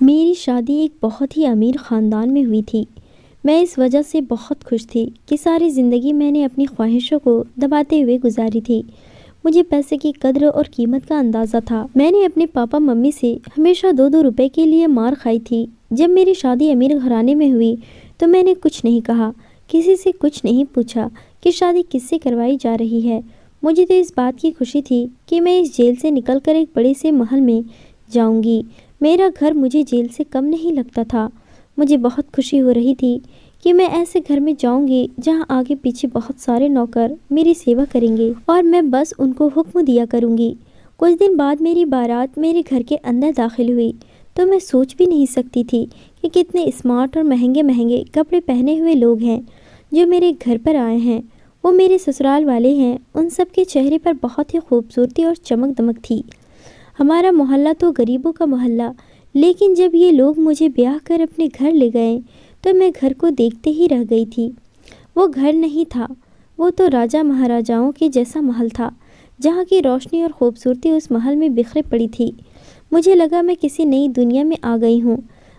मेरी शादी एक बहुत ही अमीर ख़ानदान में हुई थी। मैं इस वजह से बहुत खुश थी कि सारी ज़िंदगी मैंने अपनी ख्वाहिशों को दबाते हुए गुजारी थी। मुझे पैसे की कद्र और कीमत का अंदाज़ा था। मैंने अपने पापा मम्मी से हमेशा 2-2 रुपए के लिए मार खाई थी। जब मेरी शादी अमीर घराने में हुई तो मैंने कुछ नहीं कहा, किसी से कुछ नहीं पूछा कि शादी किससे करवाई जा रही है। मुझे तो इस बात की खुशी थी कि मैं इस जेल से निकलकर एक बड़े से महल में जाऊंगी। मेरा घर मुझे जेल से कम नहीं लगता था। मुझे बहुत खुशी हो रही थी कि मैं ऐसे घर में जाऊंगी जहां आगे पीछे बहुत सारे नौकर मेरी सेवा करेंगे और मैं बस उनको हुक्म दिया करूंगी। कुछ दिन बाद मेरी बारात मेरे घर के अंदर दाखिल हुई तो मैं सोच भी नहीं सकती थी कि कितने स्मार्ट और महंगे महंगे कपड़े पहने हुए लोग हैं जो मेरे घर पर आए हैं। वो मेरे ससुराल वाले हैं। उन सब के चेहरे पर बहुत ही खूबसूरती और चमक दमक थी। हमारा मोहल्ला तो गरीबों का मोहल्ला, लेकिन जब ये लोग मुझे ब्याह कर अपने घर ले गए तो मैं घर को देखते ही रह गई थी। वो घर नहीं था, वो तो राजा महाराजाओं के जैसा महल था, जहाँ की रोशनी और खूबसूरती उस महल में बिखरे पड़ी थी। मुझे लगा मैं किसी नई दुनिया में आ गई हूँ।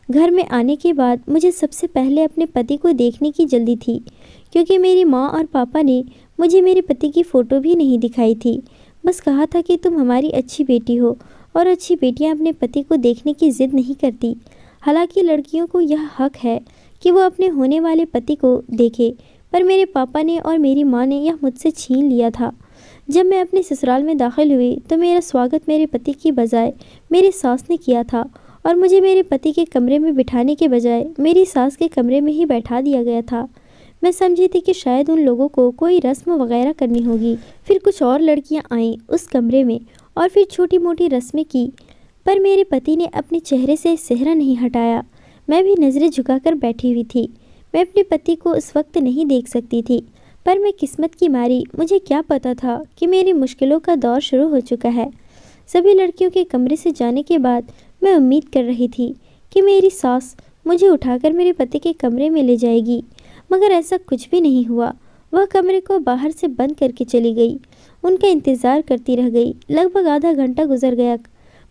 घर में आने के बाद मुझे सबसे पहले अपने पति को देखने की जल्दी थी, क्योंकि मेरी माँ और पापा ने मुझे मेरे पति की फ़ोटो भी नहीं दिखाई थी। बस कहा था कि तुम हमारी अच्छी बेटी हो और अच्छी बेटियां अपने पति को देखने की ज़िद नहीं करती। हालांकि लड़कियों को यह हक है कि वो अपने होने वाले पति को देखे, पर मेरे पापा ने और मेरी माँ ने यह मुझसे छीन लिया था। जब मैं अपने ससुराल में दाखिल हुई तो मेरा स्वागत मेरे पति की बजाय मेरी सास ने किया था और मुझे मेरे पति के कमरे में बिठाने के बजाय मेरी सास के कमरे में ही बैठा दिया गया था। मैं समझी थी कि शायद उन लोगों को कोई रस्म वगैरह करनी होगी। फिर कुछ और लड़कियां आईं उस कमरे में और फिर छोटी मोटी रस्में की, पर मेरे पति ने अपने चेहरे से सेहरा नहीं हटाया। मैं भी नज़रें झुकाकर बैठी हुई थी। मैं अपने पति को उस वक्त नहीं देख सकती थी, पर मैं किस्मत की मारी, मुझे क्या पता था कि मेरी मुश्किलों का दौर शुरू हो चुका है। सभी लड़कियों के कमरे से जाने के बाद मैं उम्मीद कर रही थी कि मेरी सास मुझे उठाकर मेरे पति के कमरे में ले जाएगी, मगर ऐसा कुछ भी नहीं हुआ। वह कमरे को बाहर से बंद करके चली गई। उनका इंतज़ार करती रह गई। लगभग आधा घंटा गुजर गया,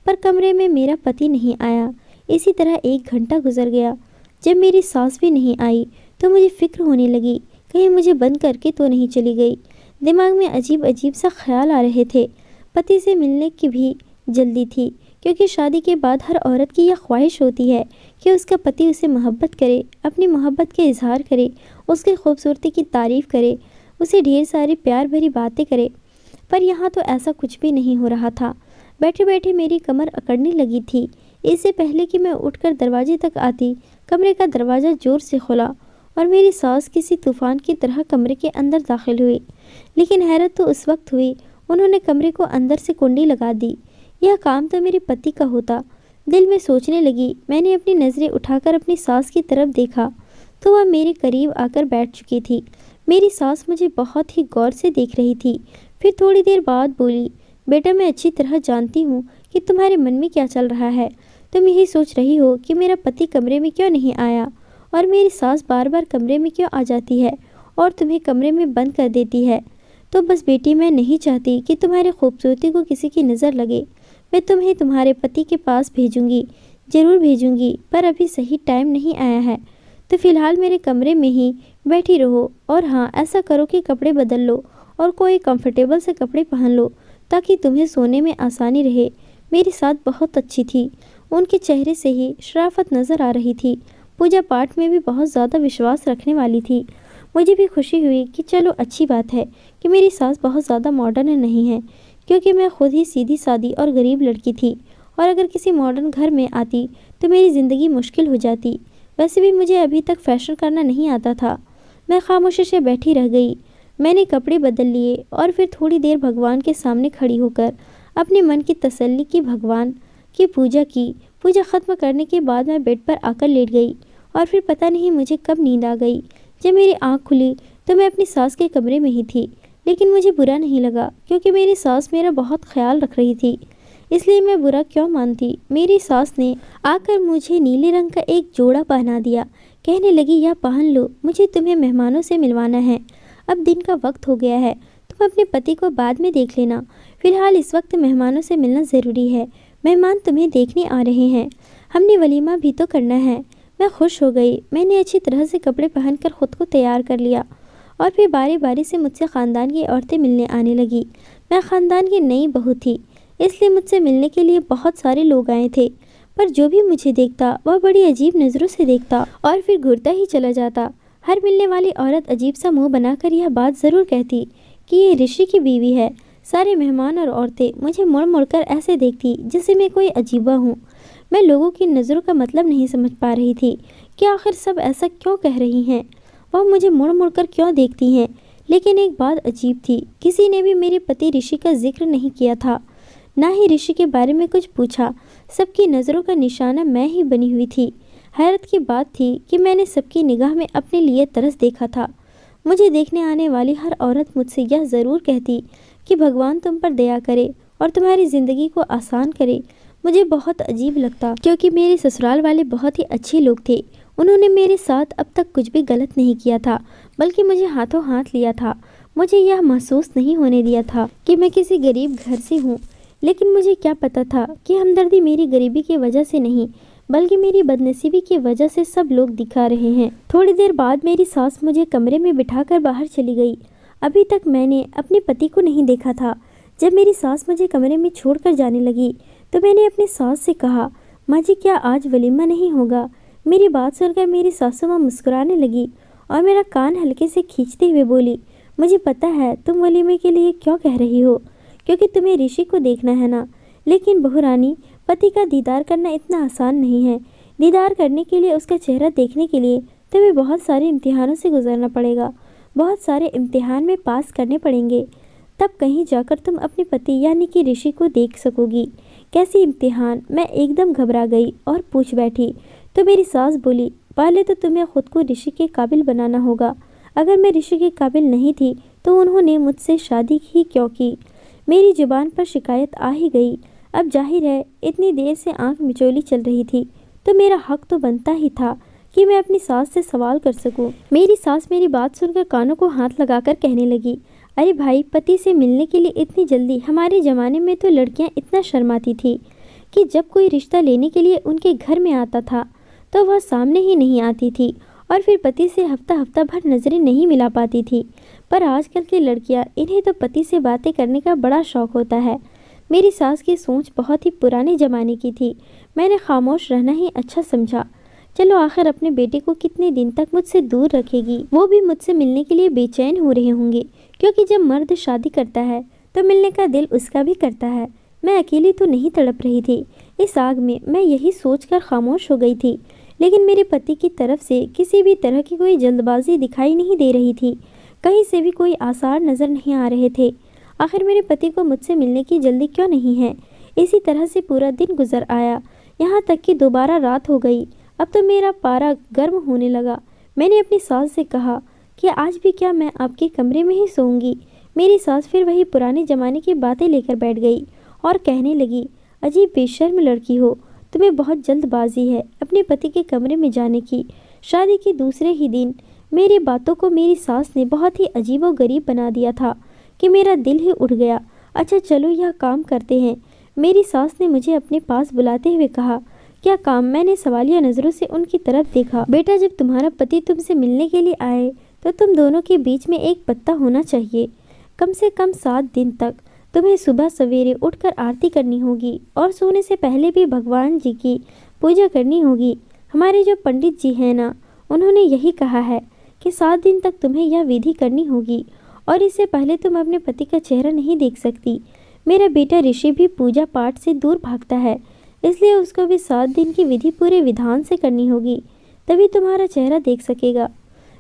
पर कमरे में मेरा पति नहीं आया। इसी तरह 1 घंटा गुजर गया। जब मेरी सास भी नहीं आई तो मुझे फ़िक्र होने लगी, कहीं मुझे बंद करके तो नहीं चली गई। दिमाग में अजीब अजीब सा ख्याल आ रहे थे। पति से मिलने की भी जल्दी थी, क्योंकि शादी के बाद हर औरत की यह ख्वाहिश होती है कि उसका पति उसे मोहब्बत करे, अपनी मोहब्बत का इजहार करे, उसकी खूबसूरती की तारीफ़ करे, उसे ढेर सारी प्यार भरी बातें करे। पर यहाँ तो ऐसा कुछ भी नहीं हो रहा था। बैठे बैठे मेरी कमर अकड़ने लगी थी। इससे पहले कि मैं उठकर दरवाजे तक आती, कमरे का दरवाज़ा ज़ोर से खुला और मेरी सास किसी तूफ़ान की तरह कमरे के अंदर दाखिल हुई। लेकिन हैरत तो उस वक्त हुई, उन्होंने कमरे को अंदर से कुंडी लगा दी। यह काम तो मेरे पति का होता। दिल में सोचने लगी। मैंने अपनी नज़रें उठाकर अपनी सास की तरफ देखा तो वह मेरे करीब आकर बैठ चुकी थी। मेरी सास मुझे बहुत ही गौर से देख रही थी। फिर थोड़ी देर बाद बोली, बेटा, मैं अच्छी तरह जानती हूँ कि तुम्हारे मन में क्या चल रहा है। तुम यही सोच रही हो कि मेरा पति कमरे में क्यों नहीं आया और मेरी सास बार बार कमरे में क्यों आ जाती है और तुम्हें कमरे में बंद कर देती है। तो बस बेटी, मैं नहीं चाहती कि तुम्हारी खूबसूरती को किसी की नज़र लगे। मैं तुम्हें तुम्हारे पति के पास भेजूंगी, ज़रूर भेजूंगी, पर अभी सही टाइम नहीं आया है। तो फ़िलहाल मेरे कमरे में ही बैठी रहो। और हाँ, ऐसा करो कि कपड़े बदल लो और कोई कंफर्टेबल से कपड़े पहन लो ताकि तुम्हें सोने में आसानी रहे। मेरी सास बहुत अच्छी थी। उनके चेहरे से ही शराफत नज़र आ रही थी। पूजा पाठ में भी बहुत ज़्यादा विश्वास रखने वाली थी। मुझे भी खुशी हुई कि चलो अच्छी बात है कि मेरी सास बहुत ज़्यादा मॉडर्न नहीं है, क्योंकि मैं खुद ही सीधी सादी और गरीब लड़की थी और अगर किसी मॉडर्न घर में आती तो मेरी ज़िंदगी मुश्किल हो जाती। वैसे भी मुझे अभी तक फैशन करना नहीं आता था। मैं खामोशी से बैठी रह गई। मैंने कपड़े बदल लिए और फिर थोड़ी देर भगवान के सामने खड़ी होकर अपने मन की तसल्ली की, भगवान की पूजा की। पूजा ख़त्म करने के बाद मैं बेड पर आकर लेट गई और फिर पता नहीं मुझे कब नींद आ गई। जब मेरी आँख खुली तो मैं अपनी सास के कमरे में ही थी, लेकिन मुझे बुरा नहीं लगा क्योंकि मेरी सास मेरा बहुत ख्याल रख रही थी, इसलिए मैं बुरा क्यों मानती। मेरी सास ने आकर मुझे नीले रंग का एक जोड़ा पहना दिया। कहने लगी, यह पहन लो, मुझे तुम्हें मेहमानों से मिलवाना है। अब दिन का वक्त हो गया है, तुम अपने पति को बाद में देख लेना। फिलहाल इस वक्त मेहमानों से मिलना ज़रूरी है। मेहमान तुम्हें देखने आ रहे हैं। हमने वलीमा भी तो करना है। मैं खुश हो गई। मैंने अच्छी तरह से कपड़े पहनकर खुद को तैयार कर लिया और फिर बारी बारी से मुझसे ख़ानदान की औरतें मिलने आने लगी। मैं ख़ानदान की नई बहू थी, इसलिए मुझसे मिलने के लिए बहुत सारे लोग आए थे, पर जो भी मुझे देखता वह बड़ी अजीब नज़रों से देखता और फिर घूरता ही चला जाता। हर मिलने वाली औरत अजीब सा मुंह बनाकर यह बात ज़रूर कहती कि ये ऋषि की बीवी है। सारे मेहमान और औरतें मुझे मुड़ मुड़ कर ऐसे देखती जैसे मैं कोई अजीबा हूँ। मैं लोगों की नज़रों का मतलब नहीं समझ पा रही थी कि आखिर सब ऐसा क्यों कह रही हैं, वह मुझे मुड़ मुड़ कर क्यों देखती हैं। लेकिन एक बात अजीब थी, किसी ने भी मेरे पति ऋषि का जिक्र नहीं किया था, ना ही ऋषि के बारे में कुछ पूछा। सबकी नज़रों का निशाना मैं ही बनी हुई थी। हैरत की बात थी कि मैंने सबकी निगाह में अपने लिए तरस देखा था। मुझे देखने आने वाली हर औरत मुझसे यह ज़रूर कहती कि भगवान तुम पर दया करे और तुम्हारी ज़िंदगी को आसान करे। मुझे बहुत अजीब लगता, क्योंकि मेरे ससुराल वाले बहुत ही अच्छे लोग थे। उन्होंने मेरे साथ अब तक कुछ भी गलत नहीं किया था, बल्कि मुझे हाथों हाथ लिया था। मुझे यह महसूस नहीं होने दिया था कि मैं किसी गरीब घर से हूँ। लेकिन मुझे क्या पता था कि हमदर्दी मेरी गरीबी की वजह से नहीं, बल्कि मेरी बदनसीबी की वजह से सब लोग दिखा रहे हैं। थोड़ी देर बाद मेरी सास मुझे कमरे में बिठाकर बाहर चली गई। अभी तक मैंने अपने पति को नहीं देखा था। जब मेरी सास मुझे कमरे में छोड़कर जाने लगी तो मैंने अपनी सास से कहा, माँ जी क्या आज वलीमा नहीं होगा? मेरी बात सुनकर मेरी सासू माँ मुस्कुराने लगी और मेरा कान हल्के से खींचते हुए बोली, मुझे पता है तुम वलीमे के लिए क्यों कह रही हो, क्योंकि तुम्हें ऋषि को देखना है ना। लेकिन बहू रानी, पति का दीदार करना इतना आसान नहीं है। दीदार करने के लिए, उसका चेहरा देखने के लिए तुम्हें बहुत सारे इम्तिहानों से गुजरना पड़ेगा। बहुत सारे इम्तिहान में पास करने पड़ेंगे, तब कहीं जाकर तुम अपने पति यानी कि ऋषि को देख सकोगी। कैसी इम्तिहान? मैं एकदम घबरा गई और पूछ बैठी। तो मेरी सास बोली, पहले तो तुम्हें खुद को ऋषि के काबिल बनाना होगा। अगर मैं ऋषि के काबिल नहीं थी तो उन्होंने मुझसे शादी ही क्यों की? मेरी जुबान पर शिकायत आ ही गई। अब जाहिर है इतनी देर से आंख मिचौली चल रही थी तो मेरा हक तो बनता ही था कि मैं अपनी सास से सवाल कर सकूं। मेरी सास मेरी बात सुनकर कानों को हाथ लगाकर कहने लगी, अरे भाई, पति से मिलने के लिए इतनी जल्दी? हमारे ज़माने में तो लड़कियां इतना शर्माती थी कि जब कोई रिश्ता लेने के लिए उनके घर में आता था तो वह सामने ही नहीं आती थी और फिर पति से हफ्ता हफ्ता भर नज़रें नहीं मिला पाती थी। पर आजकल की लड़कियां, इन्हें तो पति से बातें करने का बड़ा शौक़ होता है। मेरी सास की सोच बहुत ही पुराने ज़माने की थी। मैंने खामोश रहना ही अच्छा समझा। चलो, आखिर अपने बेटे को कितने दिन तक मुझसे दूर रखेगी? वो भी मुझसे मिलने के लिए बेचैन हो रहे होंगे, क्योंकि जब मर्द शादी करता है तो मिलने का दिल उसका भी करता है। मैं अकेली तो नहीं तड़प रही थी इस आग में। मैं यही सोचकर खामोश हो गई थी। लेकिन मेरे पति की तरफ से किसी भी तरह की कोई जल्दबाजी दिखाई नहीं दे रही थी। कहीं से भी कोई आसार नज़र नहीं आ रहे थे। आखिर मेरे पति को मुझसे मिलने की जल्दी क्यों नहीं है? इसी तरह से पूरा दिन गुजर आया, यहाँ तक कि दोबारा रात हो गई। अब तो मेरा पारा गर्म होने लगा। मैंने अपनी सास से कहा कि आज भी क्या मैं आपके कमरे में ही सोऊंगी? मेरी सास फिर वही पुराने ज़माने की बातें लेकर बैठ गई और कहने लगी, अजीब बेशर्म लड़की हो, तुम्हें बहुत जल्दबाजी है अपने पति के कमरे में जाने की। शादी के दूसरे ही दिन मेरी बातों को मेरी सास ने बहुत ही अजीबोगरीब बना दिया था कि मेरा दिल ही उठ गया। अच्छा चलो, यह काम करते हैं। मेरी सास ने मुझे अपने पास बुलाते हुए कहा, क्या काम? मैंने सवालिया नज़रों से उनकी तरफ देखा। बेटा, जब तुम्हारा पति तुमसे मिलने के लिए आए तो तुम दोनों के बीच में एक पत्ता होना चाहिए। कम से कम 7 दिन तक तुम्हें सुबह सवेरे उठकर आरती करनी होगी और सोने से पहले भी भगवान जी की पूजा करनी होगी। हमारे जो पंडित जी हैं ना, उन्होंने यही कहा है कि 7 दिन तक तुम्हें यह विधि करनी होगी और इससे पहले तुम अपने पति का चेहरा नहीं देख सकती। मेरा बेटा ऋषि भी पूजा पाठ से दूर भागता है, इसलिए उसको भी 7 दिन की विधि पूरे विधान से करनी होगी, तभी तुम्हारा चेहरा देख सकेगा।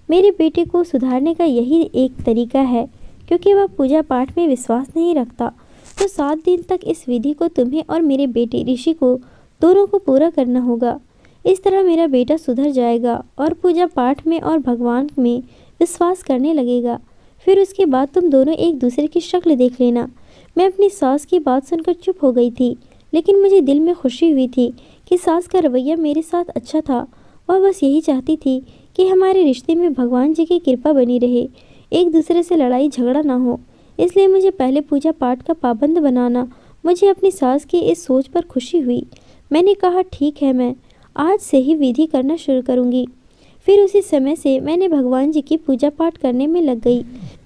मेरे बेटे को सुधारने का यही एक तरीका है, क्योंकि वह पूजा पाठ में विश्वास नहीं रखता। तो 7 दिन तक इस विधि को तुम्हें और मेरे बेटे ऋषि को दोनों को पूरा करना होगा। इस तरह मेरा बेटा सुधर जाएगा और पूजा पाठ में और भगवान में विश्वास करने लगेगा। फिर उसके बाद तुम दोनों एक दूसरे की शक्ल देख लेना। मैं अपनी सास की बात सुनकर चुप हो गई थी, लेकिन मुझे दिल में खुशी हुई थी कि सास का रवैया मेरे साथ अच्छा था। वह बस यही चाहती थी कि हमारे रिश्ते में भगवान जी की कृपा बनी रहे, एक दूसरे से लड़ाई झगड़ा ना हो। इसलिए मुझे पहले पूजा पाठ का पाबंद बनाना। मुझे अपनी सास की इस सोच पर खुशी हुई। मैंने कहा ठीक है, मैं आज से ही विधि करना शुरू करूँगी। फिर उसी समय से मैंने भगवान जी की पूजा पाठ करने में लग गई।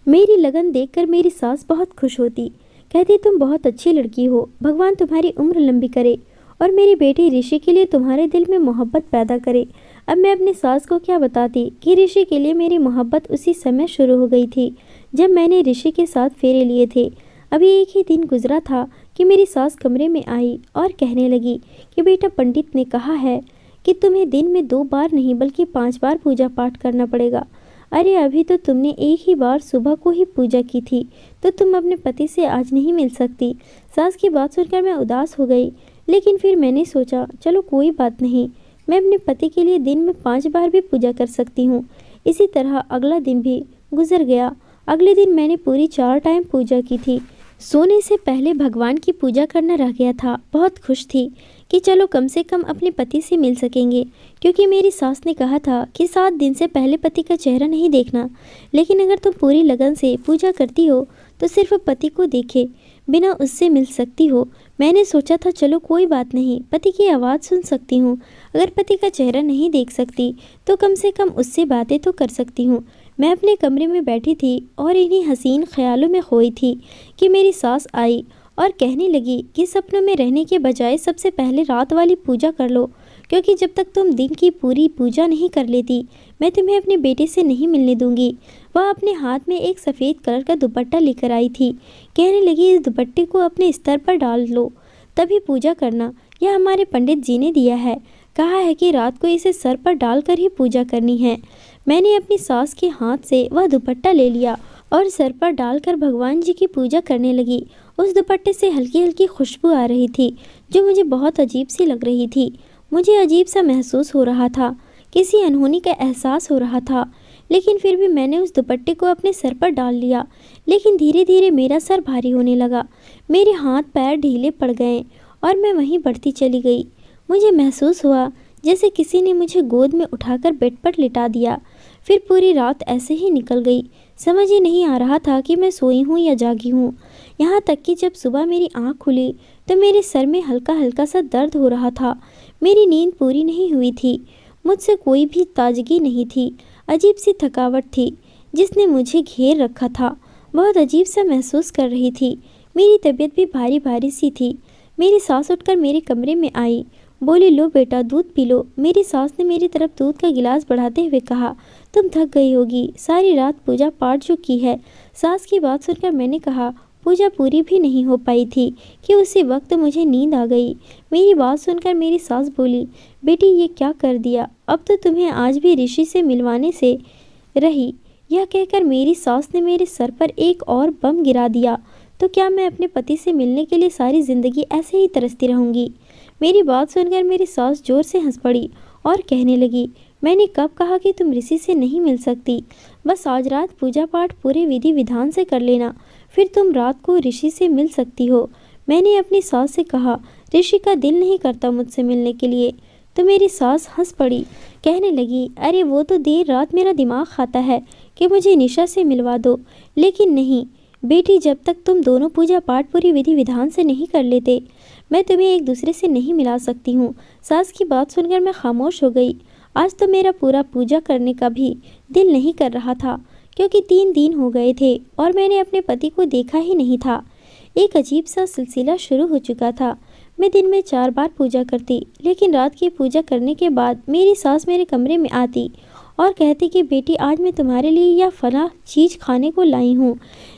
मेरी लगन देखकर मेरी सास बहुत खुश होती, कहती तुम बहुत अच्छी लड़की हो, भगवान तुम्हारी उम्र लंबी करे और मेरी बेटी ऋषि के लिए तुम्हारे दिल में मोहब्बत पैदा करे। अब मैं अपनी सास को क्या बताती कि ऋषि के लिए मेरी मोहब्बत उसी समय शुरू हो गई थी जब मैंने ऋषि के साथ फेरे लिए थे। अभी एक ही दिन गुजरा था कि मेरी सास कमरे में आई और कहने लगी कि बेटा, पंडित ने कहा है कि तुम्हें दिन में 2 बार नहीं बल्कि 5 बार पूजा पाठ करना पड़ेगा। अरे अभी तो तुमने एक ही बार सुबह को ही पूजा की थी, तो तुम अपने पति से आज नहीं मिल सकती। सास की बात सुनकर मैं उदास हो गई, लेकिन फिर मैंने सोचा चलो कोई बात नहीं, मैं अपने पति के लिए दिन में 5 बार भी पूजा कर सकती हूँ। इसी तरह अगला दिन भी गुजर गया। अगले दिन मैंने पूरी 4 टाइम पूजा की थी। सोने से पहले भगवान की पूजा करना रह गया था। बहुत खुश थी कि चलो कम से कम अपने पति से मिल सकेंगे, क्योंकि मेरी सास ने कहा था कि 7 दिन से पहले पति का चेहरा नहीं देखना। लेकिन अगर तुम पूरी लगन से पूजा करती हो तो सिर्फ पति को देखे बिना उससे मिल सकती हो। मैंने सोचा था चलो कोई बात नहीं, पति की आवाज़ सुन सकती हूँ। अगर पति का चेहरा नहीं देख सकती तो कम से कम उससे बातें तो कर सकती हूँ। मैं अपने कमरे में बैठी थी और इन्हीं हसीन ख्यालों में खोई थी कि मेरी सास आई और कहने लगी कि सपनों में रहने के बजाय सबसे पहले रात वाली पूजा कर लो, क्योंकि जब तक तुम दिन की पूरी पूजा नहीं कर लेती मैं तुम्हें अपने बेटे से नहीं मिलने दूंगी। वह अपने हाथ में एक सफ़ेद कलर का दुपट्टा लेकर आई थी। कहने लगी इस दुपट्टे को अपने स्तर पर डाल लो, तभी पूजा करना। यह हमारे पंडित जी ने दिया है, कहा है कि रात को इसे सर पर डालकर ही पूजा करनी है। मैंने अपनी सास के हाथ से वह दुपट्टा ले लिया और सर पर डालकर भगवान जी की पूजा करने लगी। उस दुपट्टे से हल्की हल्की खुशबू आ रही थी जो मुझे बहुत अजीब सी लग रही थी। मुझे अजीब सा महसूस हो रहा था, किसी अनहोनी का एहसास हो रहा था। लेकिन फिर भी मैंने उस दुपट्टे को अपने सर पर डाल लिया। लेकिन धीरे धीरे मेरा सर भारी होने लगा, मेरे हाथ पैर ढीले पड़ गए और मैं वहीं बढ़ती चली गई। मुझे महसूस हुआ जैसे किसी ने मुझे गोद में उठाकर बेड पर लिटा दिया। फिर पूरी रात ऐसे ही निकल गई। समझ ही नहीं आ रहा था कि मैं सोई हूँ या जागी हूँ। यहाँ तक कि जब सुबह मेरी आँख खुली तो मेरे सर में हल्का हल्का सा दर्द हो रहा था। मेरी नींद पूरी नहीं हुई थी, मुझसे कोई भी ताजगी नहीं थी। अजीब सी थकावट थी जिसने मुझे घेर रखा था। बहुत अजीब सा महसूस कर रही थी। मेरी तबीयत भी भारी भारी सी थी। मेरी सास उठकर मेरे कमरे में आई, बोली लो बेटा दूध पी लो। मेरी सास ने मेरी तरफ दूध का गिलास बढ़ाते हुए कहा तुम थक गई होगी, सारी रात पूजा पाठ जो की है। सास की बात सुनकर मैंने कहा पूजा पूरी भी नहीं हो पाई थी कि उसी वक्त मुझे नींद आ गई। मेरी बात सुनकर मेरी सास बोली बेटी ये क्या कर दिया, अब तो तुम्हें आज भी ऋषि से मिलवाने से रही। यह कहकर मेरी सास ने मेरे सर पर एक और बम गिरा दिया। तो क्या मैं अपने पति से मिलने के लिए सारी ज़िंदगी ऐसे ही तरसती रहूँगी? मेरी बात सुनकर मेरी सास जोर से हंस पड़ी और कहने लगी मैंने कब कहा कि तुम ऋषि से नहीं मिल सकती? बस आज रात पूजा पाठ पूरे विधि विधान से कर लेना, फिर तुम रात को ऋषि से मिल सकती हो। मैंने अपनी सास से कहा ऋषि का दिल नहीं करता मुझसे मिलने के लिए। तो मेरी सास हंस पड़ी, कहने लगी अरे वो तो देर रात मेरा दिमाग खाता है कि मुझे निशा से मिलवा दो। लेकिन नहीं बेटी, जब तक तुम दोनों पूजा पाठ पूरी विधि विधान से नहीं कर लेते मैं तुम्हें एक दूसरे से नहीं मिला सकती हूँ। सास की बात सुनकर मैं खामोश हो गई। आज तो मेरा पूरा पूजा करने का भी दिल नहीं कर रहा था, क्योंकि 3 दिन हो गए थे और मैंने अपने पति को देखा ही नहीं था। एक अजीब सा सिलसिला शुरू हो चुका था। मैं दिन में 4 बार पूजा करती, लेकिन रात की पूजा करने के बाद मेरी सास मेरे कमरे में आती और कहती कि बेटी आज मैं तुम्हारे लिए यह फला चीज़ खाने को लाई हूँ,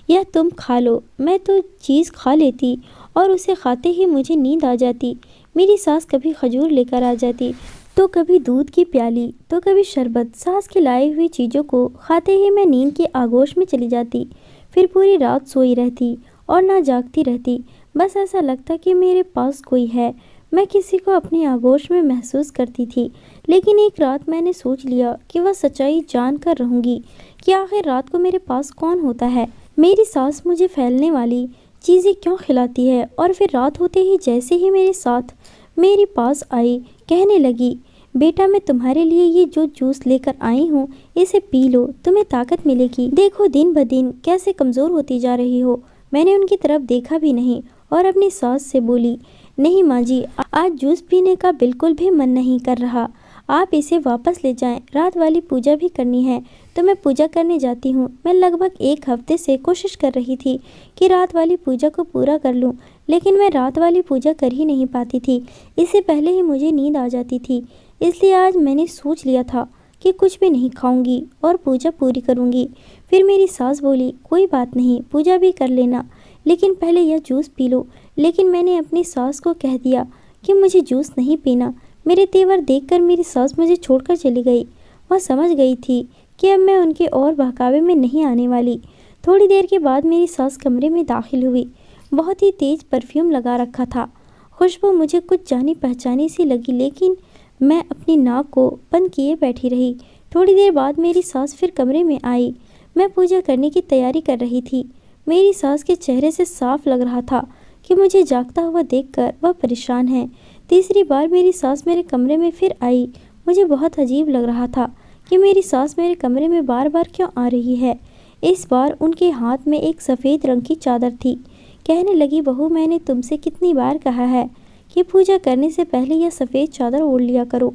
यह तुम खा लो। मैं तो चीज़ खा लेती और उसे खाते ही मुझे नींद आ जाती। मेरी सास कभी खजूर लेकर आ जाती, तो कभी दूध की प्याली, तो कभी शरबत। सास की लाई हुई चीज़ों को खाते ही मैं नींद के आगोश में चली जाती। फिर पूरी रात सोई रहती और ना जागती रहती। बस ऐसा लगता कि मेरे पास कोई है, मैं किसी को अपने आगोश में महसूस करती थी। लेकिन एक रात मैंने सोच लिया कि वह सच्चाई जान कर रहूँगी कि आखिर रात को मेरे पास कौन होता है। मेरी सास मुझे फैलने वाली चीज़ें क्यों खिलाती है? और फिर रात होते ही जैसे ही मेरे साथ मेरे पास आई, कहने लगी बेटा मैं तुम्हारे लिए ये जो जूस लेकर आई हूँ इसे पी लो, तुम्हें ताकत मिलेगी। देखो दिन ब दिन कैसे कमज़ोर होती जा रही हो। मैंने उनकी तरफ देखा भी नहीं और अपनी सास से बोली नहीं माँ जी, आज जूस पीने का बिल्कुल भी मन नहीं कर रहा। आप इसे वापस ले जाएं। रात वाली पूजा भी करनी है तो मैं पूजा करने जाती हूँ। मैं लगभग 1 हफ्ते से कोशिश कर रही थी कि रात वाली पूजा को पूरा कर लूँ, लेकिन मैं रात वाली पूजा कर ही नहीं पाती थी। इससे पहले ही मुझे नींद आ जाती थी। इसलिए आज मैंने सोच लिया था कि कुछ भी नहीं खाऊंगी और पूजा पूरी करूंगी। फिर मेरी सास बोली, कोई बात नहीं, पूजा भी कर लेना, लेकिन पहले यह जूस पी लो। लेकिन मैंने अपनी सास को कह दिया कि मुझे जूस नहीं पीना। मेरे तेवर देखकर मेरी सास मुझे छोड़कर चली गई। वह समझ गई थी कि अब मैं उनके और बहकावे में नहीं आने वाली। थोड़ी देर के बाद मेरी सास कमरे में दाखिल हुई। बहुत ही तेज परफ्यूम लगा रखा था। खुशबू मुझे कुछ जानी पहचानी सी लगी, लेकिन मैं अपनी नाक को बंद किए बैठी रही। थोड़ी देर बाद मेरी सास फिर कमरे में आई। मैं पूजा करने की तैयारी कर रही थी। मेरी सास के चेहरे से साफ लग रहा था कि मुझे जागता हुआ देखकर वह परेशान है। तीसरी बार मेरी सास मेरे कमरे में फिर आई। मुझे बहुत अजीब लग रहा था कि मेरी सास मेरे कमरे में बार बार क्यों आ रही है। इस बार उनके हाथ में एक सफ़ेद रंग की चादर थी। कहने लगी, बहू, मैंने तुमसे कितनी बार कहा है कि पूजा करने से पहले यह सफ़ेद चादर ओढ़ लिया करो।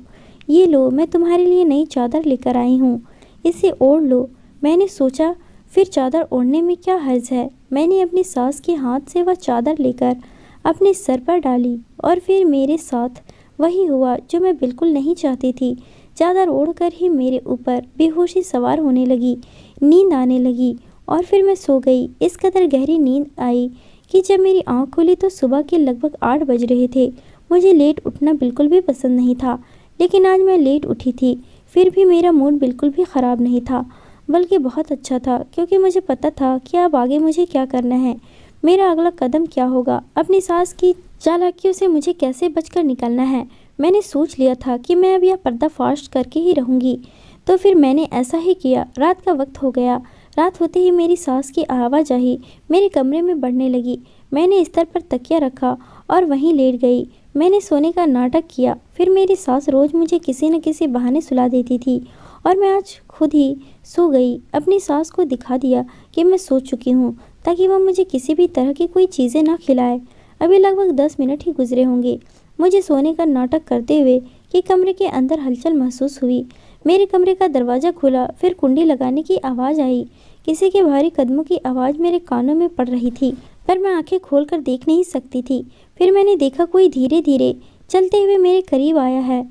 ये लो, मैं तुम्हारे लिए नई चादर लेकर आई हूँ, इसे ओढ़ लो। मैंने सोचा, फिर चादर ओढ़ने में क्या हर्ज है। मैंने अपनी सास के हाथ से वह चादर लेकर अपने सर पर डाली और फिर मेरे साथ वही हुआ जो मैं बिल्कुल नहीं चाहती थी। चादर ओढ़कर ही मेरे ऊपर बेहोशी सवार होने लगी। नींद आने लगी और फिर मैं सो गई। इस कदर गहरी नींद आई कि जब मेरी आँख खुली तो सुबह के लगभग 8 बज रहे थे। मुझे लेट उठना बिल्कुल भी पसंद नहीं था, लेकिन आज मैं लेट उठी थी। फिर भी मेरा मूड बिल्कुल भी ख़राब नहीं था, बल्कि बहुत अच्छा था, क्योंकि मुझे पता था कि अब आगे मुझे क्या करना है, मेरा अगला कदम क्या होगा, अपनी सास की चालाकियों से मुझे कैसे बचकर निकलना है। मैंने सोच लिया था कि मैं अब यह पर्दाफाश करके ही रहूँगी, तो फिर मैंने ऐसा ही किया। रात का वक्त हो गया। रात होते ही मेरी सास की आवाजाही मेरे कमरे में बढ़ने लगी। मैंने स्तर पर तकिया रखा और वहीं लेट गई। मैंने सोने का नाटक किया। फिर मेरी सास रोज़ मुझे किसी न किसी बहाने सुला देती थी और मैं आज खुद ही सो गई। अपनी सास को दिखा दिया कि मैं सो चुकी हूँ, ताकि वह मुझे किसी भी तरह की कोई चीज़ें ना खिलाए। अभी लगभग 10 मिनट ही गुजरे होंगे मुझे सोने का नाटक करते हुए कि कमरे के अंदर हलचल महसूस हुई। मेरे कमरे का दरवाज़ा खुला, फिर कुंडी लगाने की आवाज़ आई। किसी के भारी कदमों की आवाज़ मेरे कानों में पड़ रही थी, पर मैं आंखें खोलकर देख नहीं सकती थी। फिर मैंने देखा कोई धीरे धीरे चलते हुए मेरे करीब आया है।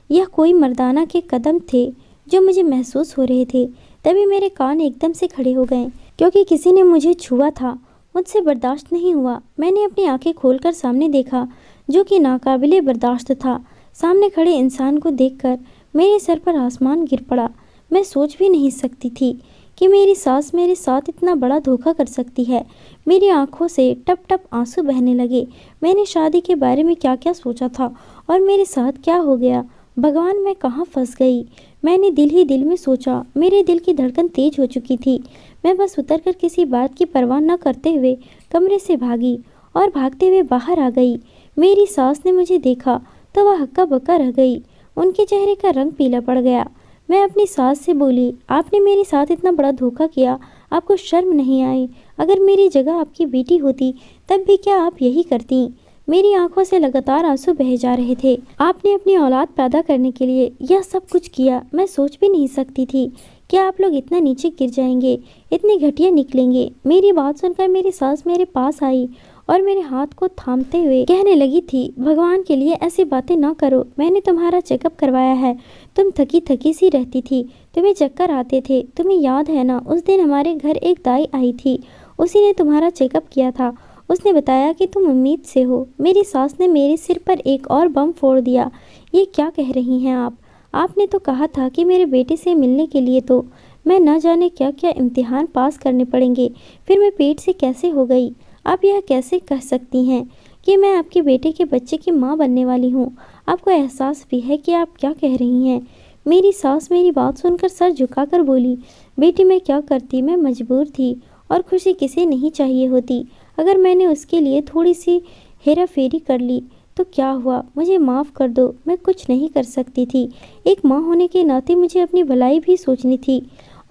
यह कोई मर्दाना के कदम थे जो मुझे महसूस हो रहे थे। तभी मेरे कान एकदम से खड़े हो गए, क्योंकि किसी ने मुझे छुआ था। मुझसे बर्दाश्त नहीं हुआ। मैंने अपनी आंखें खोलकर सामने देखा, जो कि नाकाबिले बर्दाश्त था। सामने खड़े इंसान को देखकर मेरे सर पर आसमान गिर पड़ा। मैं सोच भी नहीं सकती थी कि मेरी सास मेरे साथ इतना बड़ा धोखा कर सकती है। मेरी आंखों से टप टप आंसू बहने लगे। मैंने शादी के बारे में क्या क्या सोचा था और मेरे साथ क्या हो गया। भगवान, मैं कहाँ फंस गई। मैंने दिल ही दिल में सोचा। मेरे दिल की धड़कन तेज हो चुकी थी। मैं बस उतरकर किसी बात की परवाह न करते हुए कमरे से भागी और भागते हुए बाहर आ गई। मेरी सास ने मुझे देखा तो वह हक्का बक्का रह गई। उनके चेहरे का रंग पीला पड़ गया। मैं अपनी सास से बोली, आपने मेरे साथ इतना बड़ा धोखा किया, आपको शर्म नहीं आई? अगर मेरी जगह आपकी बेटी होती तब भी क्या आप यही करती? मेरी आंखों से लगातार आंसू बहे जा रहे थे। आपने अपनी औलाद पैदा करने के लिए यह सब कुछ किया। मैं सोच भी नहीं सकती थी कि आप लोग इतना नीचे गिर जाएंगे, इतने घटिया निकलेंगे। मेरी बात सुनकर मेरी सास मेरे पास आई और मेरे हाथ को थामते हुए कहने लगी थी, भगवान के लिए ऐसी बातें ना करो। मैंने तुम्हारा चेकअप करवाया है। तुम थकी थकी सी रहती थी, तुम्हें चक्कर आते थे। तुम्हें याद है ना, उस दिन हमारे घर एक दाई आई थी, उसी ने तुम्हारा चेकअप किया था। उसने बताया कि तुम उम्मीद से हो। मेरी सास ने मेरे सिर पर एक और बम फोड़ दिया। ये क्या कह रही हैं आप? आपने तो कहा था कि मेरे बेटे से मिलने के लिए तो मैं न जाने क्या क्या इम्तिहान पास करने पड़ेंगे, फिर मैं पेट से कैसे हो गई? आप यह कैसे कह सकती हैं कि मैं आपके बेटे के बच्चे की माँ बनने वाली हूँ? आपको एहसास भी है कि आप क्या कह रही हैं? मेरी सास मेरी बात सुनकर सर झुकाकर बोली, बेटी मैं क्या करती, मैं मजबूर थी और खुशी किसे नहीं चाहिए होती। अगर मैंने उसके लिए थोड़ी सी हेरा फेरी कर ली तो क्या हुआ? मुझे माफ़ कर दो, मैं कुछ नहीं कर सकती थी। एक माँ होने के नाते मुझे अपनी भलाई भी सोचनी थी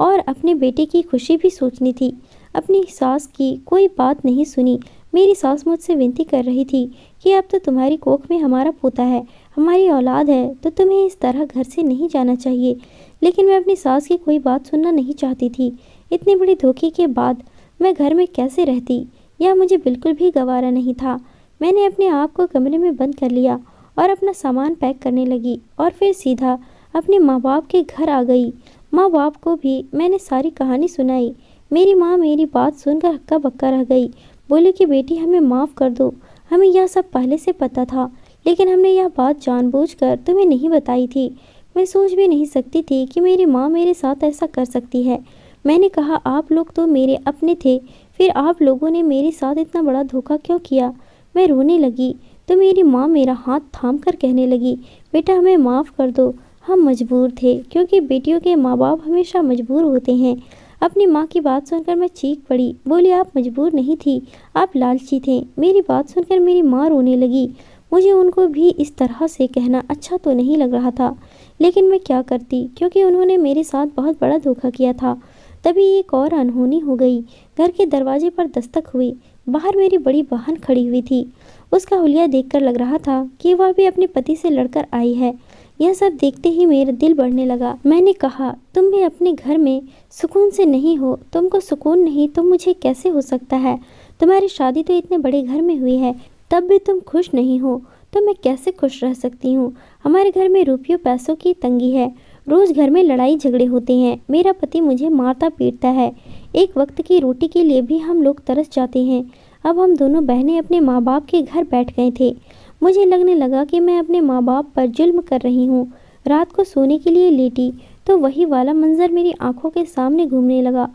और अपने बेटे की खुशी भी सोचनी थी। अपनी सास की कोई बात नहीं सुनी। मेरी सास मुझसे विनती कर रही थी कि अब तो तुम्हारी कोख में हमारा पोता है, हमारी औलाद है, तो तुम्हें इस तरह घर से नहीं जाना चाहिए। लेकिन मैं अपनी सास की कोई बात सुनना नहीं चाहती थी। इतनी बड़ी धोखे के बाद मैं घर में कैसे रहती, यह मुझे बिल्कुल भी गवारा नहीं था। मैंने अपने आप को कमरे में बंद कर लिया और अपना सामान पैक करने लगी और फिर सीधा अपने माँ बाप के घर आ गई। माँ बाप को भी मैंने सारी कहानी सुनाई। मेरी माँ मेरी बात सुनकर हक्का बक्का रह गई। बोली कि बेटी हमें माफ़ कर दो, हमें यह सब पहले से पता था, लेकिन हमने यह बात जानबूझकर तुम्हें नहीं बताई थी। मैं सोच भी नहीं सकती थी कि मेरी माँ मेरे साथ ऐसा कर सकती है। मैंने कहा आप लोग तो मेरे अपने थे, फिर आप लोगों ने मेरे साथ इतना बड़ा धोखा क्यों किया। मैं रोने लगी तो मेरी माँ मेरा हाथ थाम कर कहने लगी, बेटा हमें माफ़ कर दो, हम मजबूर थे, क्योंकि बेटियों के माँ बाप हमेशा मजबूर होते हैं। अपनी माँ की बात सुनकर मैं चीख पड़ी। बोली आप मजबूर नहीं थी, आप लालची थे। मेरी बात सुनकर मेरी माँ रोने लगी। मुझे उनको भी इस तरह से कहना अच्छा तो नहीं लग रहा था, लेकिन मैं क्या करती, क्योंकि उन्होंने मेरे साथ बहुत बड़ा धोखा किया था। तभी एक और अनहोनी हो गई। घर के दरवाजे पर दस्तक हुई। बाहर मेरी बड़ी बहन खड़ी हुई थी। उसका हुलिया देखकर लग रहा था कि वह भी अपने पति से लड़कर आई है। यह सब देखते ही मेरा दिल बढ़ने लगा। मैंने कहा तुम भी अपने घर में सुकून से नहीं हो, तुमको सुकून नहीं तो मुझे कैसे हो सकता है। तुम्हारी शादी तो इतने बड़े घर में हुई है, तब भी तुम खुश नहीं हो, तो मैं कैसे खुश रह सकती हूँ। हमारे घर में रुपयों पैसों की तंगी है, रोज़ घर में लड़ाई झगड़े होते हैं। मेरा पति मुझे मारता पीटता है, एक वक्त की रोटी के लिए भी हम लोग तरस जाते हैं। अब हम दोनों बहनें अपने माँ बाप के घर बैठ गए थे। मुझे लगने लगा कि मैं अपने माँ बाप पर जुल्म कर रही हूँ। रात को सोने के लिए लेटी तो वही वाला मंजर मेरी आंखों के सामने घूमने लगा।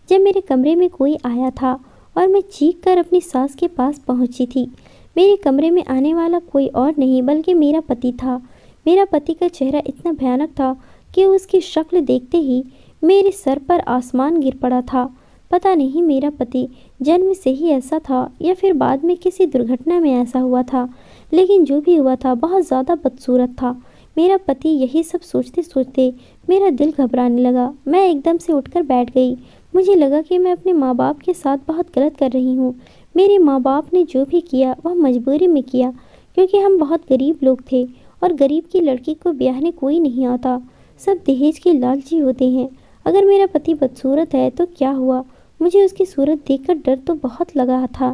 जब मेरे कमरे में कोई आया था और मैं चीख कर अपनी सास के पास पहुँची थी। मेरे कमरे में आने वाला कोई और नहीं बल्कि मेरा पति था। मेरा पति का चेहरा इतना भयानक था कि उसकी शक्ल देखते ही मेरे सर पर आसमान गिर पड़ा था। पता नहीं मेरा पति जन्म से ही ऐसा था या फिर बाद में किसी दुर्घटना में ऐसा हुआ था, लेकिन जो भी हुआ था बहुत ज़्यादा बदसूरत था। मेरा पति यही सब सोचते सोचते मेरा दिल घबराने लगा। मैं एकदम से उठकर बैठ गई। मुझे लगा कि मैं अपने माँ बाप के साथ बहुत गलत कर रही हूँ। मेरे माँ बाप ने जो भी किया वह मजबूरी में किया, क्योंकि हम बहुत गरीब लोग थे और गरीब की लड़की को ब्याहने कोई नहीं आता। सब दहेज के लालची होते हैं। अगर मेरा पति बदसूरत है तो क्या हुआ, मुझे उसकी सूरत देखकर डर तो बहुत लगा था।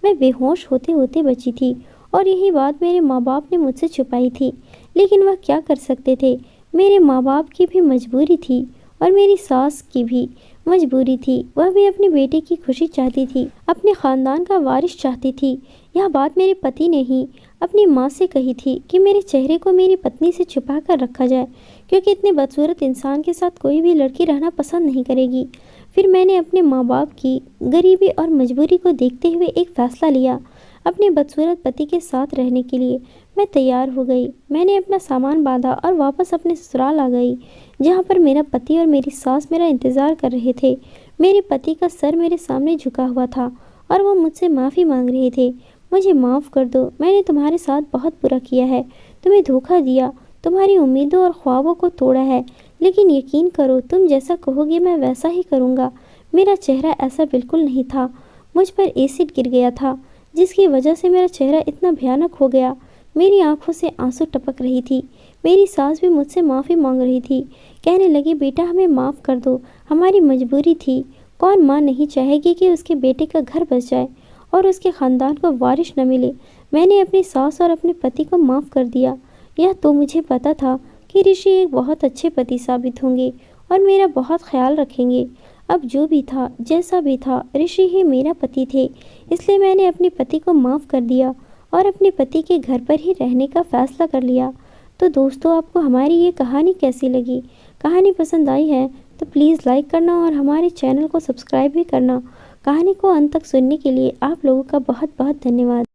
मैं बेहोश होते होते बची थी और यही बात मेरे माँ बाप ने मुझसे छुपाई थी, लेकिन वह क्या कर सकते थे। मेरे माँ बाप की भी मजबूरी थी और मेरी सास की भी मजबूरी थी। वह भी अपने बेटे की खुशी चाहती थी, अपने ख़ानदान का वारिस चाहती थी। यह बात मेरे पति ने ही अपनी माँ से कही थी कि मेरे चेहरे को मेरी पत्नी से छुपा कर रखा जाए, क्योंकि इतने बदसूरत इंसान के साथ कोई भी लड़की रहना पसंद नहीं करेगी। फिर मैंने अपने माँ बाप की गरीबी और मजबूरी को देखते हुए एक फ़ैसला लिया। अपने बदसूरत पति के साथ रहने के लिए मैं तैयार हो गई। मैंने अपना सामान बांधा और वापस अपने ससुराल आ गई, जहाँ पर मेरा पति और मेरी सास मेरा इंतज़ार कर रहे थे। मेरे पति का सर मेरे सामने झुका हुआ था और वो मुझसे माफ़ी मांग रहे थे। मुझे माफ़ कर दो, मैंने तुम्हारे साथ बहुत बुरा किया है, तुम्हें धोखा दिया, तुम्हारी उम्मीदों और ख्वाबों को तोड़ा है, लेकिन यकीन करो तुम जैसा कहोगे मैं वैसा ही करूँगा। मेरा चेहरा ऐसा बिल्कुल नहीं था। मुझ पर एसिड गिर गया था, जिसकी वजह से मेरा चेहरा इतना भयानक हो गया। मेरी आंखों से आंसू टपक रही थी। मेरी सास भी मुझसे माफ़ी मांग रही थी। कहने लगी बेटा हमें माफ़ कर दो, हमारी मजबूरी थी। कौन माँ नहीं चाहेगी कि उसके बेटे का घर बस जाए और उसके ख़ानदान को वारिस न मिले। मैंने अपनी सास और अपने पति को माफ़ कर दिया। यह तो मुझे पता था कि ऋषि एक बहुत अच्छे पति साबित होंगे और मेरा बहुत ख्याल रखेंगे। अब जो भी था जैसा भी था, ऋषि ही मेरा पति थे, इसलिए मैंने अपने पति को माफ़ कर दिया और अपने पति के घर पर ही रहने का फ़ैसला कर लिया। तो दोस्तों आपको हमारी ये कहानी कैसी लगी? कहानी पसंद आई है तो प्लीज़ लाइक करना और हमारे चैनल को सब्सक्राइब भी करना। कहानी को अंत तक सुनने के लिए आप लोगों का बहुत बहुत धन्यवाद।